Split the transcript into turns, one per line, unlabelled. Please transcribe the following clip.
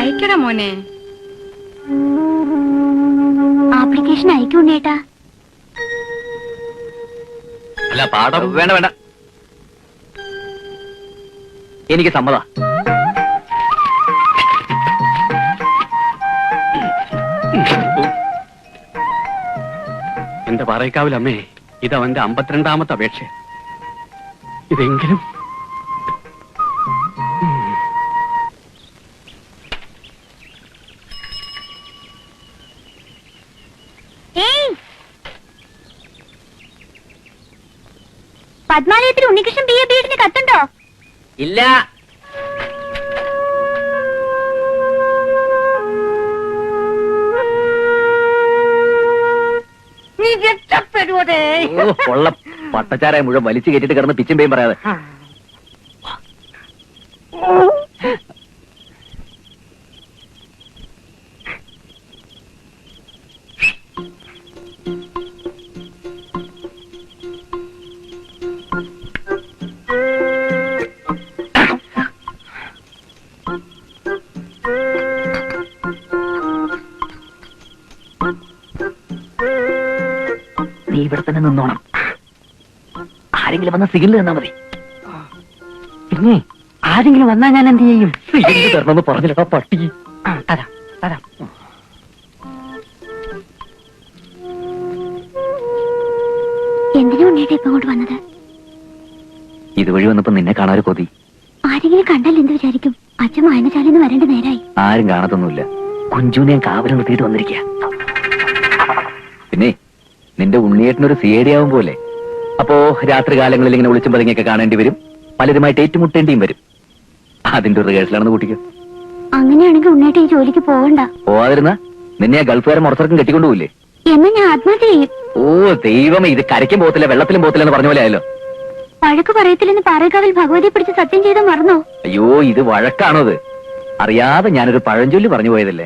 അയക്കട മോനെ.
ആപ്ലിക്കേഷൻ അയക്കൂണ്ണേട്ടാ.
അല്ല പാഠം വേണ്ട വേണ്ട, എനിക്ക് സമ്മത. എന്റെ പാറയ്ക്കാവിലമ്മേ, ഇതവന്റെ 52ാമത്തെ അപേക്ഷ. ഇതെങ്കിലും
പത്മാലയത്തിൽ ഉണ്ണികൃഷ്ണൻ ബി എ ബി.എഡിന് കത്തുണ്ടോ?
ഇല്ല. ഉള്ള പട്ടച്ചാരായ മുഴുവൻ വലിച്ചു കയറ്റിട്ട് കിടന്ന് പിച്ചും പേയും പറയാതെ. നീ ഇവിടെ തന്നെ നിന്നോണം. ആരെങ്കിലും വന്ന സിഗ്നൽ തന്നാ മതി.
പിന്നെ ആരെങ്കിലും വന്നാ ഞാൻ എന്ത് ചെയ്യും?
സിഗ്നൽ തരണമെന്ന് പറഞ്ഞില്ലടാ പട്ടി.
തരാം തരാം.
എന്തിനാ ഉണ്ണേട്ടാ ഇപ്പൊ അങ്ങോട്ട് വന്നത്?
ഇതുവഴി വന്നപ്പോ നിന്നെ കാണാൻ കൊതി.
ആരെങ്കിലും കണ്ടാൽ എന്ത് വിചാരിക്കും? അച്ഛൻ വായനശാലയിൽ വരേണ്ട നേരായി.
ആരും കാണത്തൊന്നുമില്ല. കുഞ്ചുവിനെ ഞാൻ കാവല് നിർത്തിയിട്ട് വന്നിരിക്കുക. പിന്നെ നിന്റെ ഉണ്ണിയേട്ടനൊരു CID ആവും പോലെ. അപ്പോ രാത്രി കാലങ്ങളിൽ ഇങ്ങനെ വിളിച്ചും പതുങ്ങിയൊക്കെ കാണേണ്ടി വരും. പലരുമായിട്ട് ഏറ്റുമുട്ടേണ്ടിയും വരും. അതിന്റെ ഒരു റിഹേഴ്സലാണെന്ന് കൂട്ടിക്കോ.
അങ്ങനെയാണെങ്കിൽ ഉണ്ണേട്ട ഈ ജോലിക്ക് പോകണ്ട.
പോവാതിരുന്ന നിന്നെ ആ ഗൾഫുകാരൻ മുറത്തിറക്കം കെട്ടിക്കൊണ്ടുപോയില്ലേ?
എന്നാ ഞാൻ ആത്മഹത്യ ചെയ്യും.
ഓ ദൈവമേ, ഇത് കരയ്ക്കും പോകത്തില്ല വെള്ളത്തിലും പോകത്തില്ല എന്ന് പറഞ്ഞ പോലെ ആയല്ലോ.
വഴക്ക് പറയത്തില്ലെന്ന് പാറേക്കാവിൽ ഭഗവതിയെ പിടിച്ച് സത്യം ചെയ്ത് മറന്നോ?
അയ്യോ, ഇത് വഴക്കാണോ? അത് അറിയാതെ ഞാനൊരു പഴഞ്ചൊല്ലി പറഞ്ഞു പോയതല്ലേ.